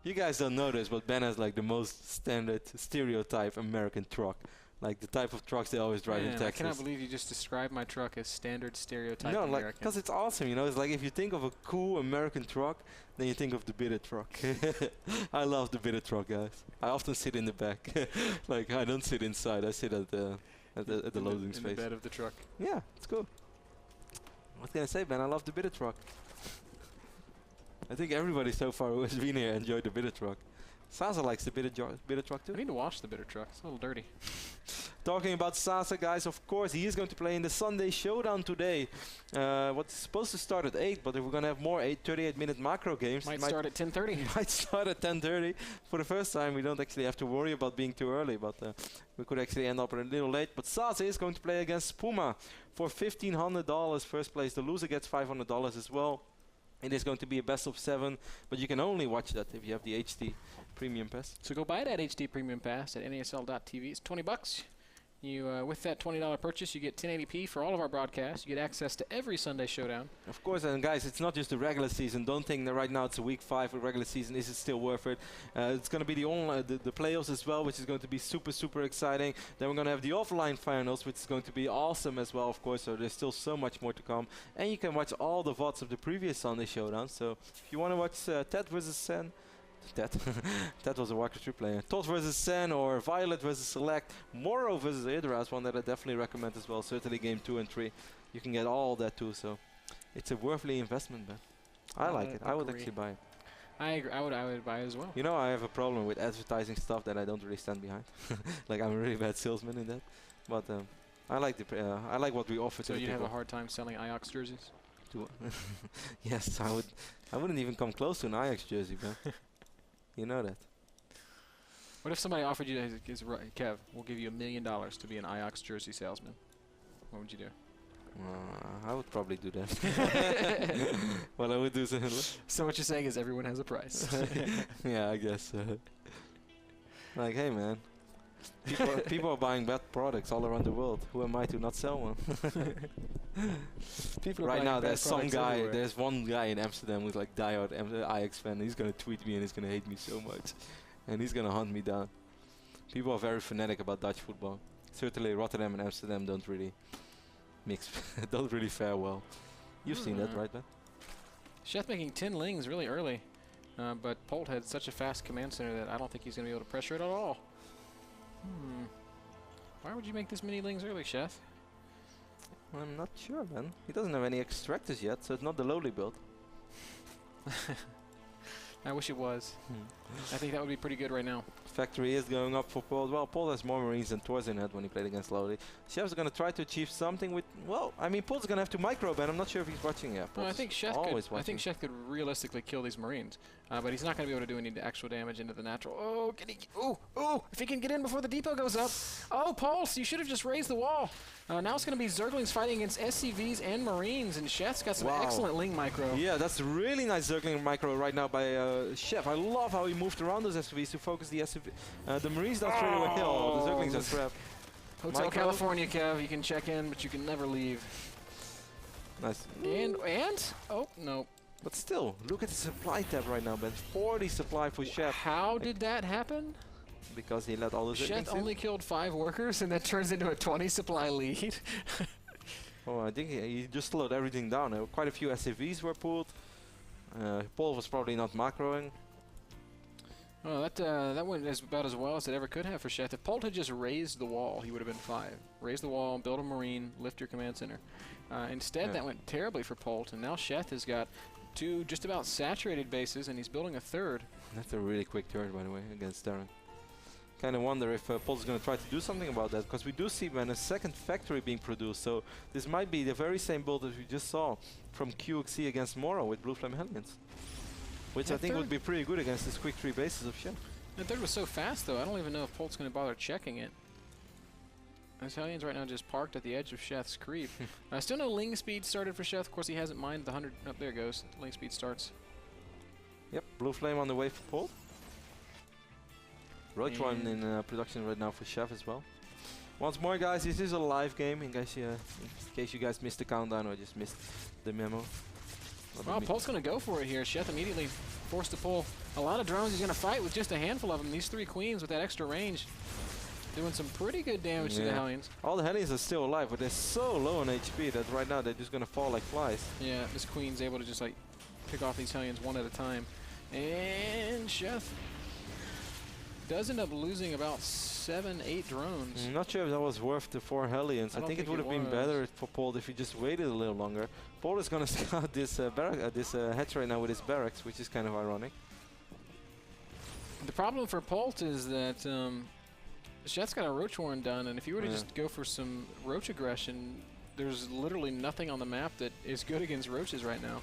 You guys don't know this, but Ben has like the most standard stereotype American truck. Like the type of trucks they always drive in Texas. I cannot believe you just described my truck as standard stereotype No, American. like, because it's awesome, you know. It's like if you think of a cool American truck, then you think of the bitter truck. I love the bitter truck, guys. I often sit in the back. Like, I don't sit inside. I sit at the loading space. In the bed of the truck. Yeah, it's cool. What can I say, Ben? I love the bitter truck. I think everybody so far who has been here enjoyed the bitter truck. Sasa likes the bitter truck too. I need to wash the bitter truck. It's a little dirty. Talking about Sasa, guys, of course, he is going to play in the Sunday Showdown today. What's supposed to start at 8, but if we're going to have more 38-minute macro games... Might start at 10:30. Might start at 10:30. For the first time, we don't actually have to worry about being too early, but we could actually end up a little late. But Sasa is going to play against Puma for $1,500 first place. The loser gets $500 as well. It is going to be a best of 7, but you can only watch that if you have the HD Premium Pass. So go buy that HD Premium Pass at NASL.tv. It's $20. You, with that $20 purchase, you get 1080p for all of our broadcasts. You get access to every Sunday Showdown. Of course, and guys, it's not just the regular season. Don't think that right now it's a week 5 of regular season. Is it still worth it? It's going to be the playoffs as well, which is going to be super, super exciting. Then we're going to have the offline finals, which is going to be awesome as well, of course. So there's still so much more to come. And you can watch all the VODs of the previous Sunday Showdown. So if you want to watch Ted versus Sen, that was a Warcraft 3 player. Todd versus Sen or Violet versus Select. Moro versus Hydra is one that I definitely recommend as well. Certainly game 2 and 3. You can get all that too, so it's a worthly investment, but I like it. I would actually buy it. I agree. I would buy it as well. You know, I have a problem with advertising stuff that I don't really stand behind. Like, I'm a really bad salesman in that. But I like I like what we offer to the people. So you'd have a hard time selling Ajax jerseys? Yes, I wouldn't even come close to an Ajax jersey, man. You know that. What if somebody offered you, Kev, we'll give you $1 million to be an Ajax jersey salesman? What would you do? I would probably do that. Well, I would do something. So what you're saying is everyone has a price. Yeah, I guess. Like, hey, man. People are buying bad products all around the world. Who am I to not sell one? People right now, there's some guy. Everywhere. There's one guy in Amsterdam who's like diehard Ajax fan. He's gonna tweet me and he's gonna hate me so much, and he's gonna hunt me down. People are very fanatic about Dutch football. Certainly, Rotterdam and Amsterdam don't really mix, don't really fare well. You've seen that, right, Ben? Sheth making 10 lings really early, but Polt had such a fast command center that I don't think he's gonna be able to pressure it at all. Why would you make this many lings early, Sheth? I'm not sure, man. He doesn't have any extractors yet, so it's not the lowly build. I wish it was. I think that would be pretty good right now. Factory is going up for Polt. Well, Polt has more Marines than Torzin had when he played against Lowly. Sheth's going to try to achieve something with... Well, I mean, Polt's going to have to micro ban. I'm not sure if he's watching yet. No, I think Sheth could realistically kill these Marines, but he's not going to be able to do any actual damage into the natural. Oh, can he... Oh, if he can get in before the depot goes up. Oh, Polt, you should have just raised the wall. Now it's going to be Zerglings fighting against SCVs and Marines, and Sheth's got some excellent Ling micro. Yeah, that's really nice Zergling micro right now by Sheth. I love how he moved around those SCVs to focus the SCV. The Marines don't straight away kill. The Zerglings are crap. Hotel micro. California, Kev. You can check in, but you can never leave. Nice. And oh no. But still, look at the supply tab right now, Ben. 40 supply for Sheth. How did that happen? Because he let all the Zerglings Sheth only killed 5 workers, and that turns into a 20 supply lead. Oh, I think he just slowed everything down. Quite a few SCVs were pulled. Polt was probably not macroing. Well, that went about as well as it ever could have for Sheth. If Polt had just raised the wall, he would have been 5. Raise the wall, build a Marine, lift your command center. Instead, that went terribly for Polt, and now Sheth has got 2 just about saturated bases, and he's building a 3rd. That's a really quick turn, by the way, against Darren. Kind of wonder if Polt is going to try to do something about that, because we do see, man, a 2nd factory being produced. So this might be the very same build that we just saw from QXC against Moro with Blue Flame Hellions. Which I think would be pretty good against this quick 3 bases of Sheth. The 3rd was so fast, though, I don't even know if Polt's going to bother checking it. Italians right now just parked at the edge of Sheth's creep. Still no Ling speed started for Sheth. Of course, he hasn't mined the 100. Oh, there it goes. Ling speed starts. Yep, Blue Flame on the way for Polt. Roach one in production right now for Sheth as well. Once more, guys, this is a live game in case you guys missed the countdown or just missed the memo. Well, Polt's going to go for it here. Sheth immediately forced to pull a lot of drones. He's going to fight with just a handful of them. These 3 queens with that extra range doing some pretty good damage to the Hellions. All the Hellions are still alive, but they're so low on HP that right now they're just going to fall like flies. Yeah, this queen's able to just like pick off these Hellions one at a time. And Sheth does end up losing about 7, 8 drones. I'm not sure if that was worth the 4 Hellions. I think it would have been better for Polt if he just waited a little longer. Polt is going to scout this hatch right now with his barracks, which is kind of ironic. The problem for Polt is that Sheth's got a Roach Warren done, and if you were to just go for some Roach aggression, there's literally nothing on the map that is good against Roaches right now.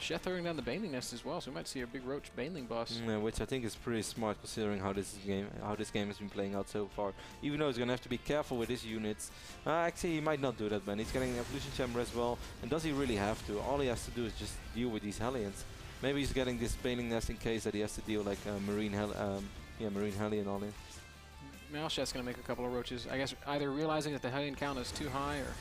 Sheth throwing down the Baneling Nest as well, so we might see a big Roach Baneling boss. Yeah, which I think is pretty smart considering how this game has been playing out so far. Even though he's gonna have to be careful with his units. Actually, he might not do that, man. He's getting an Evolution Chamber as well, and does he really have to? All he has to do is just deal with these Hellions. Maybe he's getting this Baneling Nest in case that he has to deal like Marine Hellion all in. Now Sheth's gonna make a couple of Roaches. I guess either realizing that the Hellion count is too high, or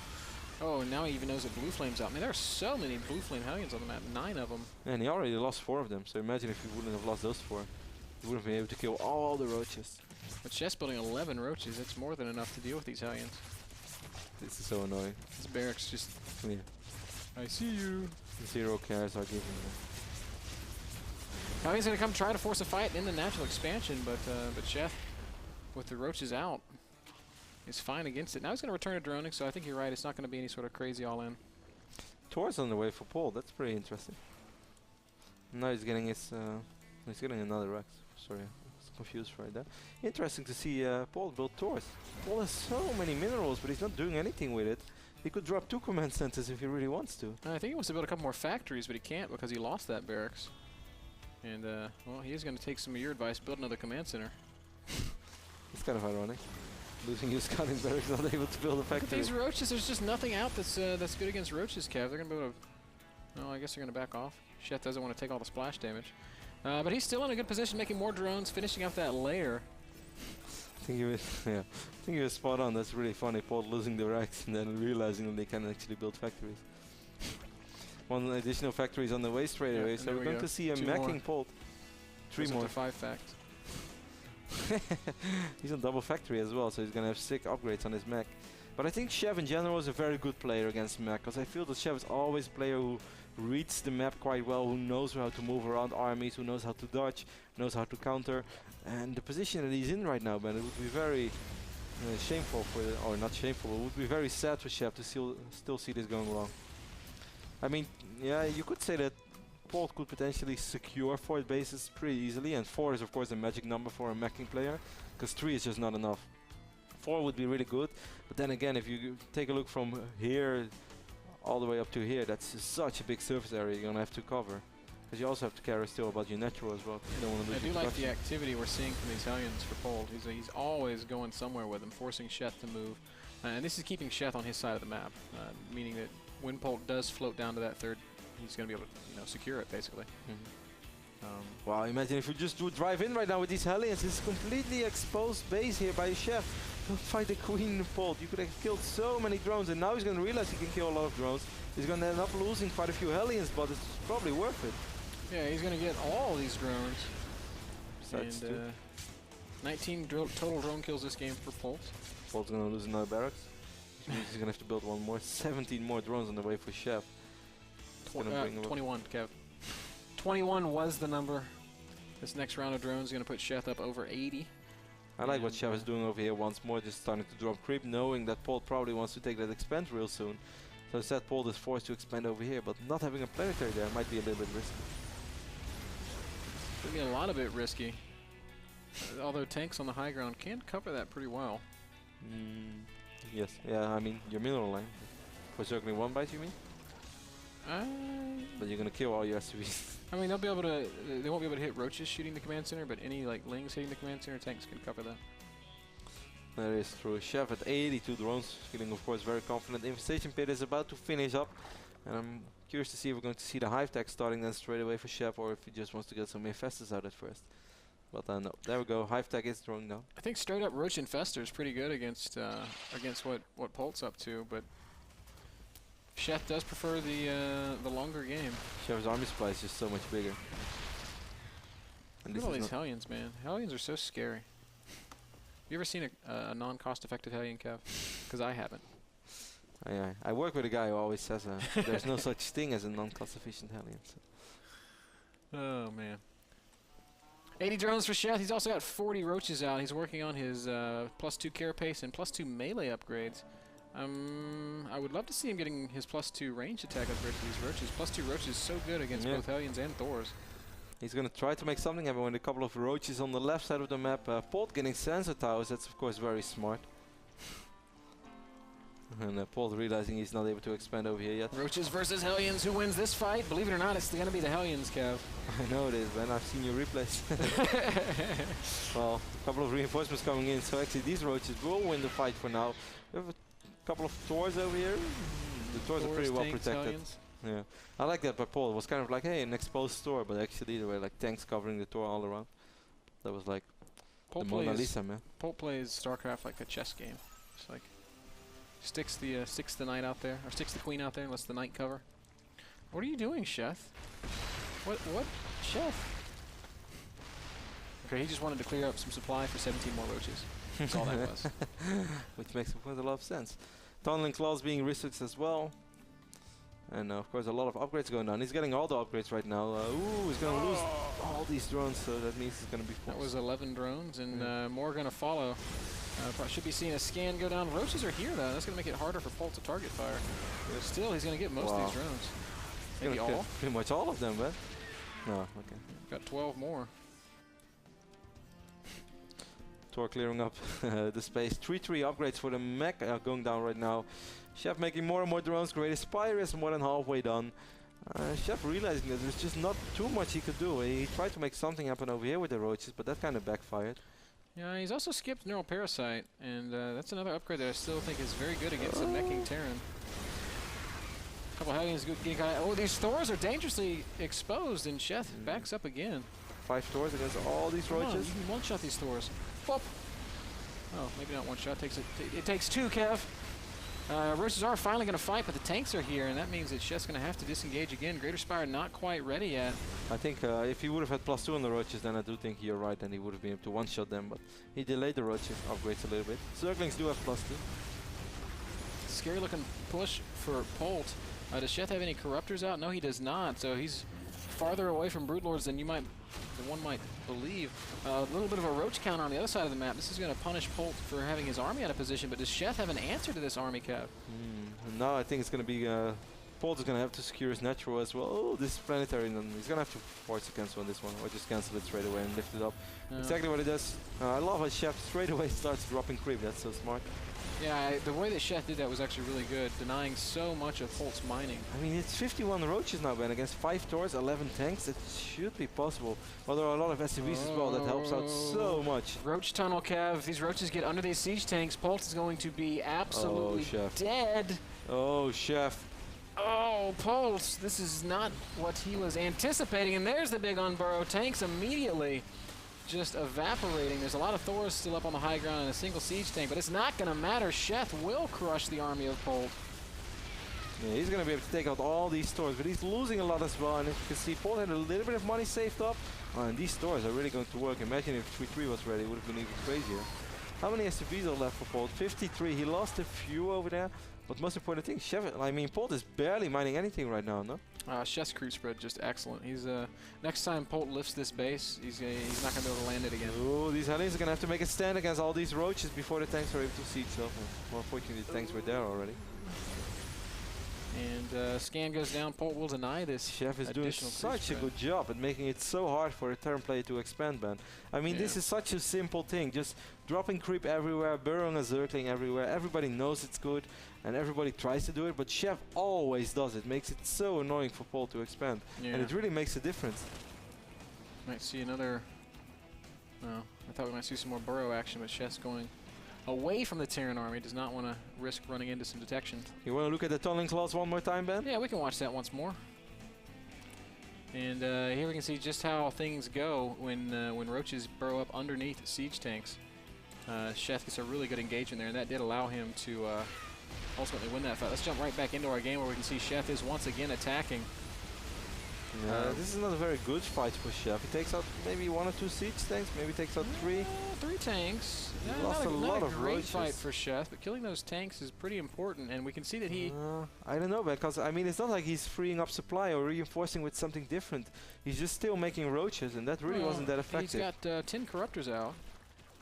oh, now he even knows that Blue Flame's out. I mean, there are so many Blue Flame Hellions on the map, 9 of them. And he already lost 4 of them, so imagine if he wouldn't have lost those 4. He wouldn't be able to kill all the Roaches. But Sheth's building 11 Roaches. That's more than enough to deal with these Hellions. This is so annoying. His barracks just... Yeah. I see you. 0 cares are given. Now he's gonna come try to force a fight in the natural expansion, but Sheth, with the Roaches out, is fine against it. Now he's going to return to droning, so I think you're right. It's not going to be any sort of crazy all-in. Tor's on the way for Polt. That's pretty interesting. Now he's getting his... he's getting another Rex. Sorry, I was confused right there. Interesting to see Polt build Tors. Polt has so many minerals, but he's not doing anything with it. He could drop 2 command centers if he really wants to. I think he wants to build a couple more factories, but he can't because he lost that barracks. And, well, he is going to take some of your advice, build another command center. It's kind of ironic. Losing your scouting barracks, not able to build a factory. But these Roaches, there's just nothing out that's good against Roaches, Kev. They're going to be able to... No, I guess they're going to back off. Sheth doesn't want to take all the splash damage. But he's still in a good position, making more drones, finishing up that layer. I think he was spot on. That's really funny. Polt losing the racks and then realizing that they can actually build factories. 1 additional factory is on the way straight away, so we're going to see a macking Polt. 3 more. 5 fact. He's on double factory as well, so he's going to have 6 upgrades on his mech. But I think Sheth in general is a very good player against mech, because I feel that Sheth is always a player who reads the map quite well, who knows how to move around armies, who knows how to dodge, knows how to counter. And the position that he's in right now, man, it would be very shameful for, or not shameful, it would be very sad for Sheth to still see this going wrong. I mean, yeah, you could say that Polt could potentially secure 4 bases pretty easily, and 4 is of course a magic number for a meching player, because 3 is just not enough. 4 would be really good, but then again, if you take a look from here all the way up to here, that's such a big surface area you're going to have to cover. Because you also have to care still about your natural as well. You don't want to lose. I do like the activity we're seeing from these Hellions for Polt. He's always going somewhere with them, forcing Sheth to move. And this is keeping Sheth on his side of the map, meaning that when Polt does float down to that 3rd, he's going to be able to, secure it, basically. Wow, imagine if you just do drive in right now with these Hellions. It's completely exposed base here by Sheth. Don't fight the Queen Polt. You could have killed so many drones, and now he's going to realize he can kill a lot of drones. He's going to end up losing quite a few Hellions, but it's probably worth it. Yeah, he's going to get all these drones. Besides and 19 total drone kills this game for Polt. Polt's going to lose another barracks. Which means he's going to have to build 1 more. 17 more drones on the way for Sheth. 21, Kev. 21 was the number. This next round of drones is going to put Sheth up over 80. I like what Sheth is doing over here once more, just starting to drop creep, knowing that Polt probably wants to take that expand real soon. So instead Polt is forced to expand over here, but not having a planetary there might be a little bit risky. It's going to be a lot of it risky. Although tanks on the high ground can cover that pretty well. Yes, yeah, I mean, your mineral line. For circling 1 bite, you mean? But you're gonna kill all your SCVs. I mean, they won't be able to hit Roaches shooting the command center, but any like Lings hitting the command center, tanks can cover that. That is true. Sheth at 82 drones, feeling of course very confident. Infestation Pit is about to finish up, and I'm curious to see if we're going to see the Hive Tech starting then straight away for Sheth, or if he just wants to get some Infestors out at first. But no, there we go. Hive Tech is throwing down. I think straight up Roach Infestor is pretty good against what Polt's up to, but Sheth does prefer the longer game. Sheth's army supply is just so much bigger. And Look at all these Hellions, man. Hellions are so scary. You ever seen a non-cost-effective Hellion, Kev? Because I haven't. I work with a guy who always says there's no such thing as a non-cost-efficient Hellion. So. Oh, man. 80 drones for Sheth. He's also got 40 roaches out. He's working on his +2 carapace and +2 melee upgrades. I would love to see him getting his +2 range attack upgrade for these roaches. +2 roaches is so good against both Hellions and Thors. He's going to try to make something happen with a couple of roaches on the left side of the map. Polt getting sensor towers, that's of course very smart. And Polt realizing he's not able to expand over here yet. Roaches versus Hellions, who wins this fight? Believe it or not, it's going to be the Hellions, Kev. I know it is, man. I've seen your replays. Well, a couple of reinforcements coming in, so actually these roaches will win the fight for now. We have a couple of Thors over here. The Thors are pretty well protected. Hellions. Yeah, I like that by Polt. It was kind of like, hey, an exposed Thor, but actually there were like tanks covering the Thor all around. That was like Polt the Mona Lisa, man. Polt plays StarCraft like a chess game. Just like sticks the knight out there, or sticks the queen out there, and lets the knight cover. What are you doing, Sheth? What, Sheth? Okay, he just wanted to clear up some supply for 17 more roaches. That's all that was. Which makes a lot of sense. Tunneling claws being researched as well. And of course a lot of upgrades going on. He's getting all the upgrades right now. Ooh, he's going to lose all these drones, so that means he's going to be forced. That was 11 drones, and more going to follow. Should be seeing a scan go down. Roaches are here, though. That's going to make it harder for Polt to target fire. But still, he's going to get most of these drones. Maybe all? Pretty much all of them, but no, okay. Got 12 more. Thor clearing up the space. 3-3 upgrades for the mech going down right now. Sheth making more and more drones. Greatest Spire is more than halfway done. Sheth realizing that there's just not too much he could do. He tried to make something happen over here with the roaches, but that kind of backfired. Yeah, he's also skipped Neural Parasite, and that's another upgrade that I still think is very good against a meching Terran. Couple Hellions getting oh, these Thors are dangerously exposed, and Sheth backs up again. 5 Thors against all these roaches. You can one-shot these Thors. Whoop. Oh, maybe not one shot. It takes 2, Kev. Roaches are finally going to fight, but the tanks are here, and that means that Sheth's going to have to disengage again. Greater Spire not quite ready yet. I think if he would have had +2 on the roaches, then I do think you're right, and he would have been able to one-shot them, but he delayed the roaches upgrades a little bit. Zerglings do have +2. Scary looking push for Polt. Does Sheth have any Corruptors out? No, he does not, so he's farther away from Broodlords than one might believe. A little bit of a roach counter on the other side of the map. This is going to punish Polt for having his army out of position, but does Sheth have an answer to this army, Kev? No, I think it's going to be Polt is going to have to secure his natural as well. Oh, this is planetary, and he's going to have to force a cancel on this one, or just cancel it straight away and lift it up. Exactly what it does. I love how Sheth straight away starts dropping creep. That's so smart. Yeah, the way that Sheth did that was actually really good, denying so much of Polt's mining. I mean, it's 51 roaches now, Ben, against 5 Thors, 11 tanks. It should be possible. Well, there are a lot of SCVs as well. That helps out so much. Roach tunnel, Kev. If these roaches get under these siege tanks, Polt is going to be absolutely dead. Oh, Sheth. Oh, Polt. This is not what he was anticipating. And there's the big unburrow tanks immediately. Just evaporating. There's a lot of Thors still up on the high ground and a single siege tank, but it's not going to matter. Sheth will crush the army of Polt. Yeah, he's going to be able to take out all these Thors, but he's losing a lot as well. And as you can see, Polt had a little bit of money saved up. And these Thors are really going to work. Imagine if 3-3 was ready, it would have been even crazier. How many SCVs are left for Polt? 53. He lost a few over there. But most important thing, Polt is barely mining anything right now, no? Sheth's creep spread just excellent. He's next time Polt lifts this base, he's not going to be able to land it again. Oh, these Hellions are going to have to make a stand against all these roaches before the tanks are able to siege them. Well, fortunately, the tanks were there already. And scan goes down. Polt will deny this. Sheth is doing such a good job at making it so hard for a Terran player to expand, man. I mean, this is such a simple thing. Just dropping creep everywhere, burrowing a Zergling everywhere. Everybody knows it's good, and everybody tries to do it, but Sheth always does it. Makes it so annoying for Polt to expand. And it really makes a difference. Might see another... No, I thought we might see some more burrow action, but Sheth's going away from the Terran army. Does not want to risk running into some detection. You want to look at the tunneling claws one more time, Ben? Yeah, we can watch that once more. And here we can see just how things go when roaches burrow up underneath siege tanks. Sheth gets a really good engagement there, and that did allow him to ultimately win that fight. Let's jump right back into our game where we can see Sheth is once again attacking. This is not a very good fight for Sheth. He takes out maybe 1 or 2 siege tanks, maybe takes out 3. 3 tanks. He lost a lot of great roaches. fight for Sheth, but killing those tanks is pretty important, and we can see that he... I don't know, because I mean, it's not like he's freeing up supply or reinforcing with something different. He's just still making roaches, and that really wasn't that effective. He's got 10 corruptors out,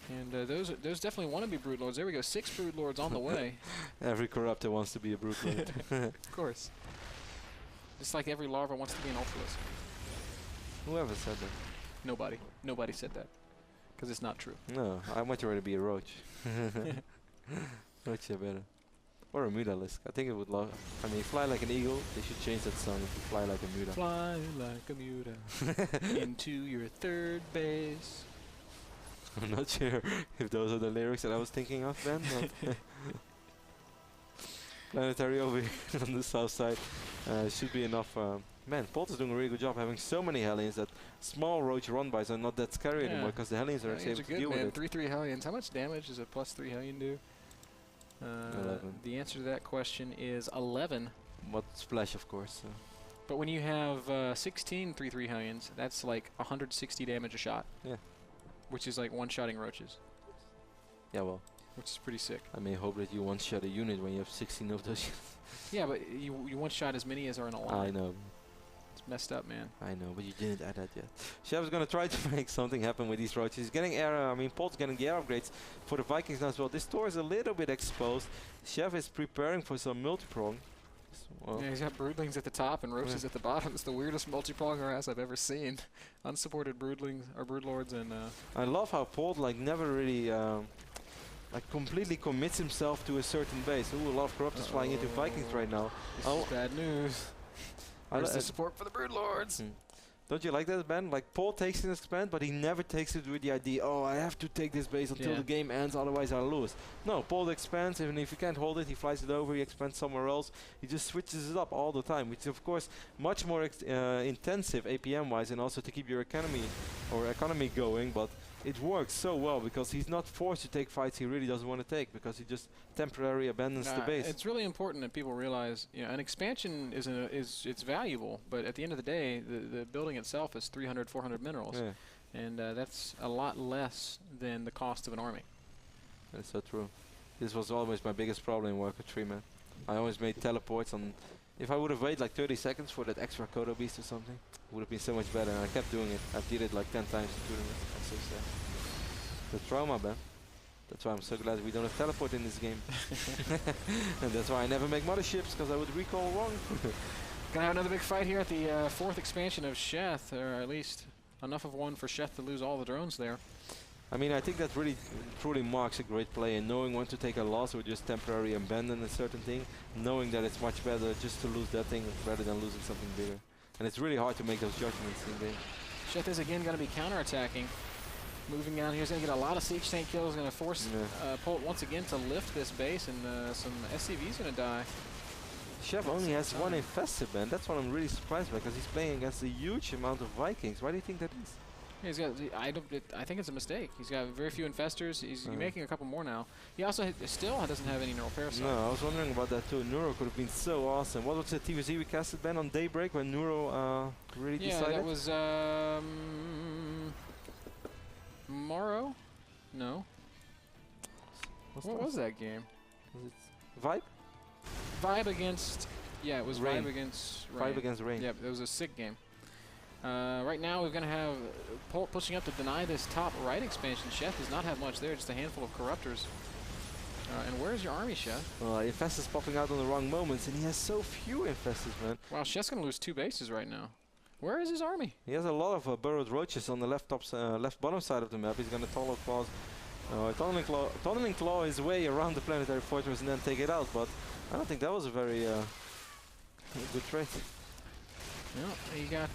and those definitely want to be brood lords. There we go, 6 brood lords on the way. Every corruptor wants to be a brood lord. Of course. Just like every larva wants to be an ultralisk. Whoever said that? Nobody. Nobody said that. Because it's not true. No, I much rather be a roach. Roach are better. Or a mutalisk. I think it would love. I mean, fly like an eagle. They should change that song to fly like a muta. Fly like a muta into your 3rd base. I'm not sure if those are the lyrics that I was thinking of then. Planetary over here on the south side should be enough. Man, Polt is doing a really good job having so many Hellions that small roach run-bys are not that scary anymore because the Hellions are actually able to deal with it. 3/3 Hellions. How much damage does a +3 Hellion do? 11. The answer to that question is 11. But splash, of course. But when you have 16 3/3 Hellions, that's like 160 damage a shot. Yeah. Which is like one-shotting roaches. Yeah, well. Which is pretty sick. I may hope that you one-shot a unit when you have 16 of those. Yeah, but you one-shot as many as are in a line. I know. It's messed up, man. I know, but you didn't add that yet. Sheth is going to try to make something happen with these roaches. He's getting air, I mean, Polt's getting the air upgrades for the Vikings now as well. This door is a little bit exposed. Sheth is preparing for some multi-prong. Well, yeah, he's got broodlings at the top and roaches at the bottom. It's the weirdest multi-prong harass I've ever seen. Unsupported broodlings, or broodlords, and... I love how Polt, like, never really... like completely commits himself to a certain base. Ooh, a lot of corruptors flying into Vikings right now. This is bad news. There's the support for the broodlords. Don't you like that, Ben? Like, Polt takes an expand, but he never takes it with the idea, oh, I have to take this base until the game ends, otherwise I'll lose. No, Polt expands, and if he can't hold it, he flies it over, he expands somewhere else. He just switches it up all the time, which is, of course, much more intensive APM-wise, and also to keep your economy going, but it works so well because he's not forced to take fights he really doesn't want to take because he just temporarily abandons the base. It's really important that people realize, you know, an expansion is it's valuable, but at the end of the day, the building itself is 300, 400 minerals, and that's a lot less than the cost of an army. That's so true. This was always my biggest problem in Warcraft 3, man. I always made teleports on. If I would have waited like 30 seconds for that extra Kodo beast or something, it would have been so much better. And I kept doing it. I did it like 10 times in tournament. I'm so sad. The trauma, man. That's why I'm so glad we don't have teleport in this game. And that's why I never make motherships, because I would recall wrong. Gonna have another big fight here at the 4th expansion of Sheth, or at least enough of one for Sheth to lose all the drones there. I mean, I think that really truly marks a great play, and knowing when to take a loss or just temporarily abandon a certain thing, knowing that it's much better just to lose that thing rather than losing something bigger. And it's really hard to make those judgments in game. Sheth is again going to be counterattacking. Moving down here, he's going to get a lot of siege tank kills, going to force Polt once again to lift this base, and some SCV's going to die. Sheth only has one infested, man. That's what I'm really surprised by, because he's playing against a huge amount of Vikings. Why do you think that is? He's got. I think it's a mistake. He's got very few infestors. He's making a couple more now. He also still doesn't have any neural parasites. No, I was wondering about that too. Neuro could have been so awesome. What was the TVZ we casted, Ben, on Daybreak when Neuro really decided? Yeah, that was Morrow. No. What was that game? Was it Vibe? Vibe against. Yeah, it was Rain. Vibe against Rain. Vibe against Rain. Yeah, it was a sick game. Right now we're going to have Polt pushing up to deny this top right expansion. Sheth does not have much there, just a handful of corruptors. And where's your army, Sheth? Infestors popping out on the wrong moments, and he has so few infestors, man. Wow, Sheth's going to lose 2 bases right now. Where is his army? He has a lot of burrowed roaches on the left bottom side of the map. He's going to tunneling claw his way around the planetary fortress and then take it out, but I don't think that was a very good trade. Well, he got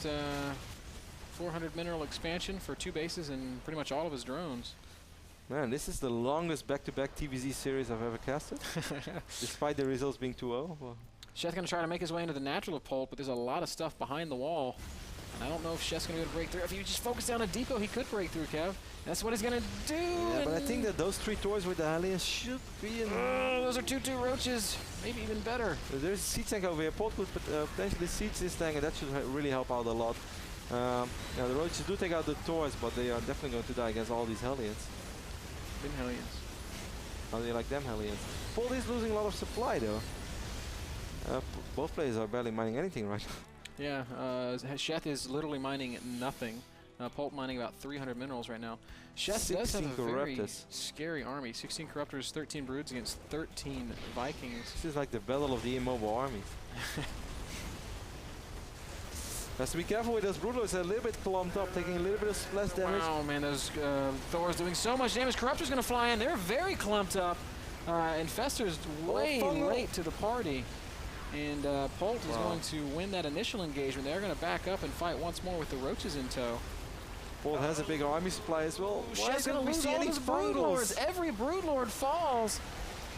400 mineral expansion for 2 bases and pretty much all of his drones. Man, this is the longest back-to-back TVZ series I've ever casted, despite the results being 2-0. Well. Sheth's going to try to make his way into the natural of Polt, but there's a lot of stuff behind the wall. And I don't know if Sheth's going to be able to break through. If he just focused down a depot, he could break through, Kev. That's what he's going to do. Yeah, but I think that those 3 tours with the Hellions should be in... those are 2-2 roaches. Maybe even better. There's a siege tank over here. Polt could potentially siege this tank, and that should really help out a lot. Yeah, the roaches do take out the tours, but they are definitely going to die against all these Hellions. Been Hellions. How do you like them Hellions? Polt is losing a lot of supply though. Both players are barely mining anything right now. Yeah, Sheth is literally mining nothing. Polt mining about 300 minerals right now. Sheth does have a very scary army. 16 Corruptors, 13 Broods against 13 Vikings. This is like the battle of the immobile armies. Has to be careful with those Broodlords. They're a little bit clumped up, taking a little bit of less damage. Wow, man, those Thor's doing so much damage. Corruptor's going to fly in. They're very clumped up. Infestor's way late to the party. And Polt is going to win that initial engagement. They're going to back up and fight once more with the roaches in tow. Polt has a big army supply as well. Sheth's going to lose all his Broodlords. Every Broodlord falls.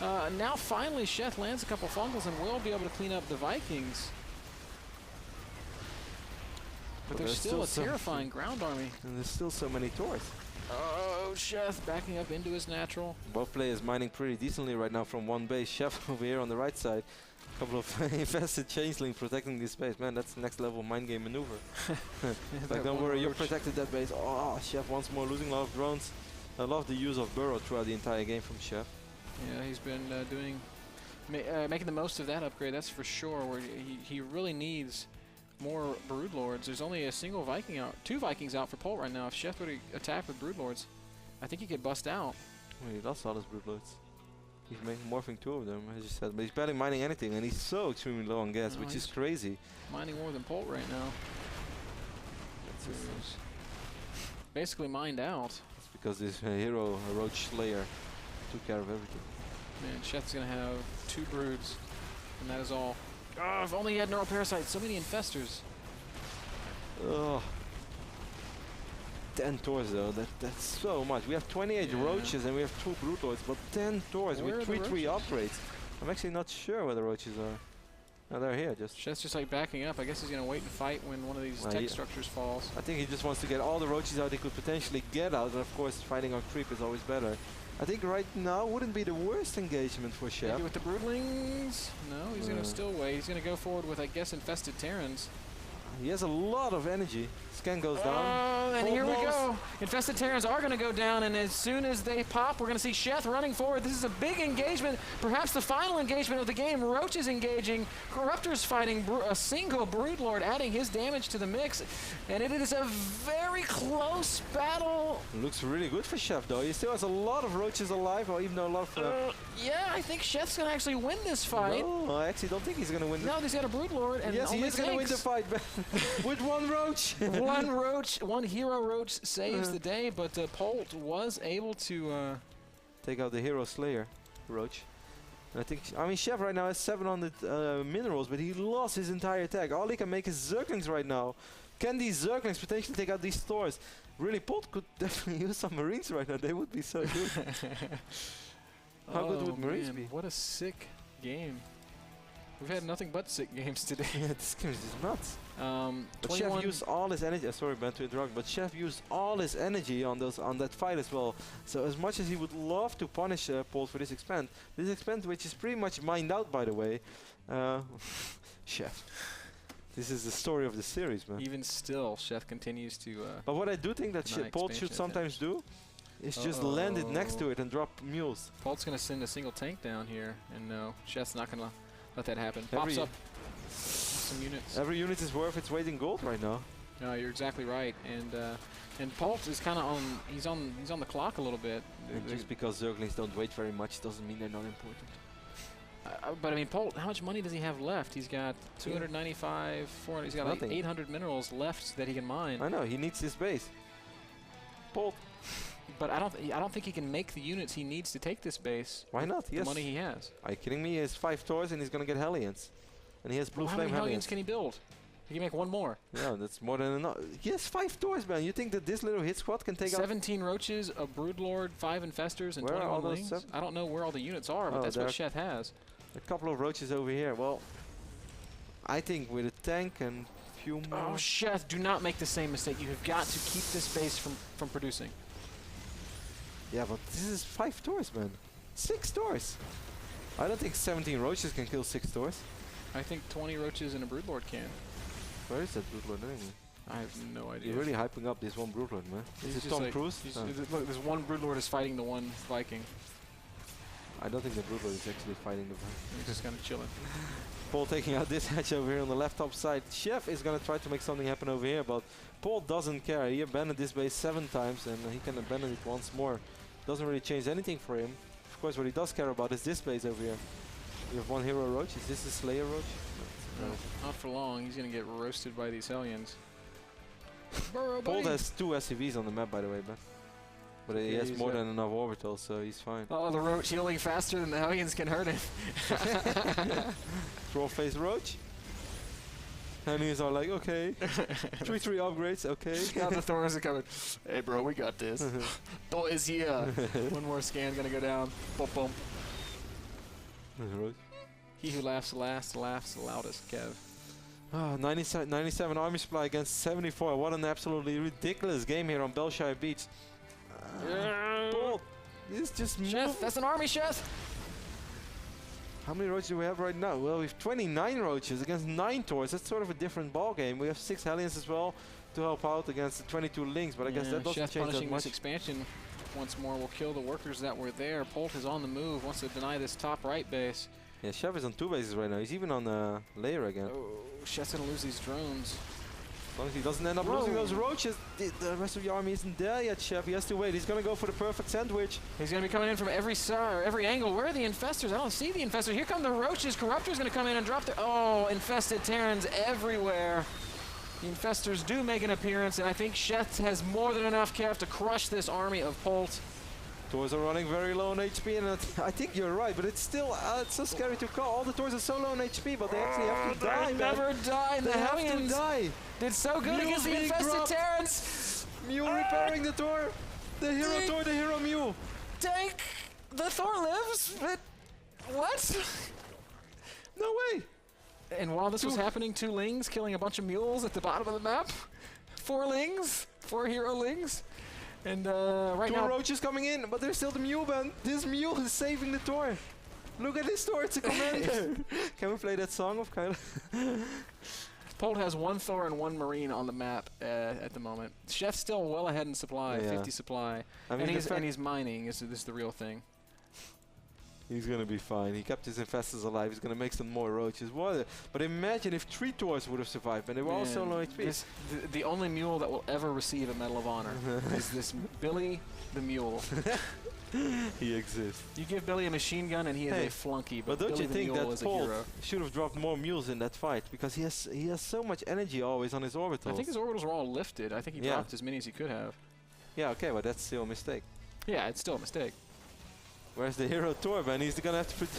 Now finally Sheth lands a couple fungals and will be able to clean up the Vikings. But there's still a terrifying ground army. And there's still so many tours. Oh, Sheth backing up into his natural. Both players mining pretty decently right now from one base. Sheth over here on the right side. A couple of infested changelings protecting this base. Man, that's next level mind game maneuver. Like, don't worry, you protected that base. Oh, Sheth once more losing a lot of drones. I love the use of burrow throughout the entire game from Sheth. Yeah, he's been making the most of that upgrade, that's for sure. Where he really needs more Broodlords. There's only a single Viking out, 2 Vikings out for Polt right now. If Sheth would attack with Broodlords, I think he could bust out. Well, he lost all his Broodlords. He's morphing 2 of them, as you said, but he's barely mining anything, and he's so extremely low on gas, which is crazy. Mining more than Polt right now. Basically mined out. It's because this hero, Roach Slayer, took care of everything. Man, Sheth's gonna have 2 Broods, and that is all. Oh, if only he had Neural Parasites, so many Infestors. Oh. 10 tours though, that's so much. We have 28 roaches and we have 2 Broodlords, but 10 tours with 3 upgrades. I'm actually not sure where the roaches are. No, they're here just. Sheth's just like backing up. I guess he's gonna wait and fight when one of these tech structures falls. I think he just wants to get all the roaches out he could potentially get out, and of course fighting on creep is always better. I think right now wouldn't be the worst engagement for Sheth. Maybe with the Broodlings? No, he's gonna still wait. He's gonna go forward with, I guess, infested Terrans. He has a lot of energy. Scan goes down. Oh, and here we go. Infested Terrans are going to go down, and as soon as they pop, we're going to see Sheth running forward. This is a big engagement, perhaps the final engagement of the game. Roaches engaging, Corruptors fighting, a single Broodlord adding his damage to the mix, and it is a very close battle. Looks really good for Sheth, though. He still has a lot of roaches alive, or even though a lot of... yeah, I think Sheth's going to actually win this fight. No, I actually don't think he's going to win. No, he's got a Broodlord, and yes, he is going to win the fight, with 1 roach. One hero roach saves the day, but Polt was able to take out the hero slayer roach. And I mean, Sheth right now has 700 minerals, but he lost his entire attack. All he can make is Zerglings right now. Can these Zerglings potentially take out these Thors? Really, Polt could definitely use some Marines right now. They would be so good. How good would Marines be? What a sick game. We've had nothing but sick games today. Yeah, this game is just nuts. But Sheth used all his energy. Sorry, Ben, to interrupt. But Sheth used all his energy on that fight as well. So as much as he would love to punish Polt for this expand, which is pretty much mined out, by the way, Sheth. This is the story of the series, man. Even still, Sheth continues to. But what I do think that Polt should sometimes do is just land it next to it and drop mules. Polt's gonna send a single tank down here, and no, Sheth's not gonna let that happen. Pops up some units. Every unit is worth its weight in gold right now. No, you're exactly right, and Polt is kind of on. He's on the clock a little bit. And just because Zerglings don't weigh very much doesn't mean they're not important. But I mean, Polt, how much money does he have left? He's got 295, 400. He's got like 800 minerals left that he can mine. I know he needs this base. Polt. But I don't think he can make the units he needs to take this base. Why not? The money he has. Are you kidding me? He has 5 Thors and he's gonna get Hellions. And he has blue flame How many Hellions. Hellions can he build? He can make 1 more. Yeah, that's more than enough. He has 5 Thors, man. You think that this little hit squad can take 17 roaches, a Broodlord, 5 infestors, and 21 lings? I don't know where all the units are, but that's what Sheth has. A couple of roaches over here. Well, I think with a tank and Few more. Oh, Sheth, do not make the same mistake. You have got to keep this base from producing. Yeah, but this is 5 doors, man. 6 doors. I don't think 17 roaches can kill 6 doors. I think 20 roaches and a broodlord can. Where is that broodlord anyway? I have no idea. You're really hyping up this one broodlord, man. Is it Tom Cruise? Look, there's one broodlord is fighting the one Viking. I don't think the broodlord is actually fighting the Viking. He's just kind of chilling. Polt taking out this hatch over here on the left top side. Sheth is going to try to make something happen over here, but Polt doesn't care. He abandoned this base 7 times and he can abandon it once more. Doesn't really change anything for him. Of course, what he does care about is this base over here. We have 1 hero roach. Is this a Slayer roach? No, not for long. He's going to get roasted by these Hellions. Polt has 2 SCVs on the map, by the way, but he has more than enough orbitals, so he's fine. Oh, the roach healing faster than the Hellions can hurt him. Troll face roach. Hellions are like, okay. 3 upgrades, okay. Now the Thorns are coming. Hey, bro, we got this. Boys here. One more scan gonna go down. Boom, boom. He who laughs last laughs the loudest, Kev. Oh, 97 army supply against 74. What an absolutely ridiculous game here on Belshire Beach. Polt, this just Sheth, that's an army, Sheth! How many roaches do we have right now? Well, we have 29 roaches against 9 tours. That's sort of a different ball game. We have 6 Hellions as well to help out against the 22 Lings, but I guess that doesn't Sheth change that punishing much. this expansion once more will kill the workers that were there. Polt is on the move, wants to deny this top right base. Yeah, Sheth is on 2 bases right now. He's even on layer again. Oh, Sheth's gonna lose these drones. As long as he doesn't end up losing those roaches, the rest of the army isn't there yet, Sheth. He has to wait. He's gonna go for the perfect sandwich. He's gonna be coming in from every side, every angle. Where are the infestors? I don't see the infestors. Here come the roaches. Corruptor's gonna come in and drop their... Oh, infested Terrans everywhere. The infestors do make an appearance, and I think Sheth has more than enough cav to crush this army of Polt. Tours are running very low on HP, and I think you're right, but it's still it's so scary to call. All the tours are so low on HP, but they actually have to die. They never die. The Hellions did so good against the infested Terrans. Mule repairing the tour. The hero tour, the hero mule. Tank, the Thor lives, but what? No way. And while this was happening, 2 Lings killing a bunch of mules at the bottom of the map. 4 Lings, 4 hero Lings. And right now... 2 roaches coming in, but there's still the mule band. This mule is saving the tour. Look at this tour, it's a commander. Can we play that song of Kyla? Polt has 1 Thor and 1 Marine on the map at the moment. Sheth's still well ahead in supply, 50 supply. I mean, and he's mining, this is the real thing. He's gonna be fine. He kept his infestors alive. He's gonna make some more roaches. But imagine if 3 tours would have survived, and they were all so low HP. The only mule that will ever receive a Medal of Honor is this Billy the Mule. He exists. You give Billy a machine gun, and he is a flunky. But don't Billy you think that Polt should have dropped more mules in that fight, because he has so much energy always on his orbitals. I think his orbitals were all lifted. I think he dropped as many as he could have. Yeah, okay, but that's still a mistake. Yeah, it's still a mistake. Where's the hero tour, man? He's gonna have to put...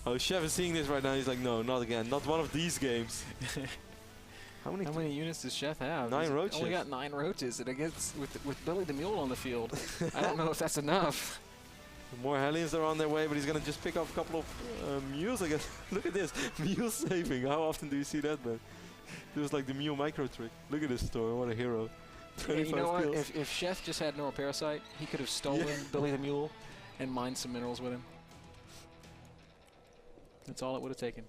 Oh, Sheth is seeing this right now. He's like, no, not again. Not one of these games. How many units does Sheth have? 9 roaches. Only got 9 roaches, and against with Billy the Mule on the field. I don't know if that's enough. More Hellions are on their way, but he's gonna just pick up a couple of mules, I guess. Look at this, mule saving. How often do you see that, man? It was like the mule micro trick. Look at this story. What a hero. 25 you know what? kills. If Sheth just had no parasite, he could have stolen Billy the Mule and mined some minerals with him. That's all it would have taken.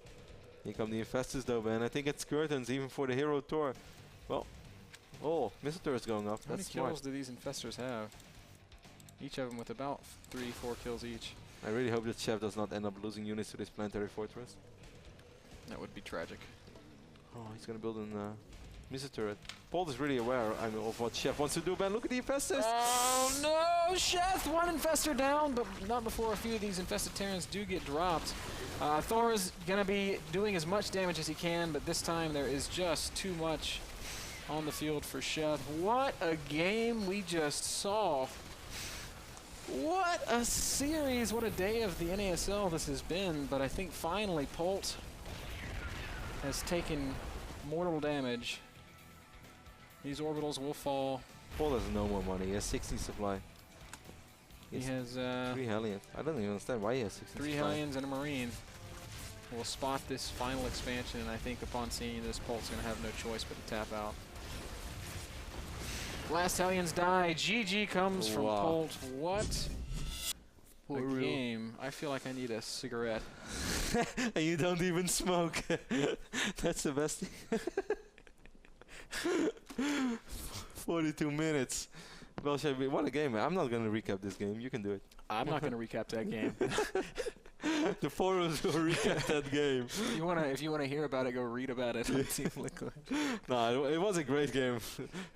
Here come the infestors though, man. I think it's curtains even for the hero tour. Well, oh, missile turret's going up. How many That's smart. kills do these infestors have? Each of them with about 3-4 kills each. I really hope that Sheth does not end up losing units to this planetary fortress. That would be tragic. Oh, he's gonna build a missile turret. Polt is really aware of what Sheth wants to do, man. Look at the infestors. Oh no, Sheth! 1 infestor down, but not before a few of these infested Terrans do get dropped. Thor is gonna be doing as much damage as he can, but this time there is just too much on the field for Sheth. What a game we just saw. What a series, what a day of the NASL this has been, but I think finally Polt has taken mortal damage. These orbitals will fall. Polt has no more money. He has 60 supply. He has 3 Hellions. I don't even understand why he has 60 3 supply. Hellions and a Marine. will spot this final expansion, and I think upon seeing this, Polt's going to have no choice but to tap out. Last Hellions die. GG comes from Polt. What a game. I feel like I need a cigarette. And you don't even smoke. That's the best thing. 42 minutes. Well, Sheth, what a game, man. I'm not going to recap this game. You can do it. I'm not going to recap that game. The forums will recap that game. If you wanna hear about it, go read about it on Team Liquid. No, it was a great game.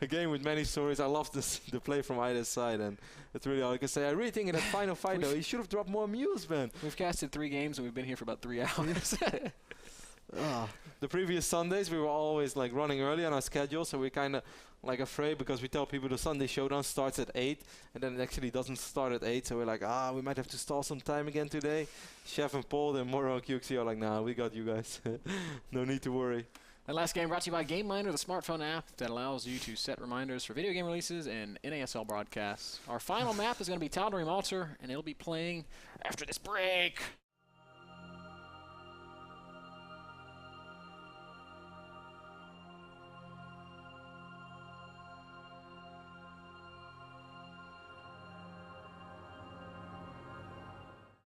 A game with many stories. I loved the play from either side, and it's really all I can say. I really think in that final fight, though, he should have dropped more Muse, man. We've casted 3 games, and we've been here for about 3 hours. The previous Sundays, we were always like running early on our schedule, so we're kind of like afraid because we tell people the Sunday showdown starts at 8, and then it actually doesn't start at 8, so we're like, we might have to stall some time again today. Sheth and Polt and Moro and QXC are like, nah, we got you guys. No need to worry. That last game brought to you by Game Miner, the smartphone app that allows you to set reminders for video game releases and NASL broadcasts. Our final map is going to be Tal'Darim Altar, and it'll be playing after this break.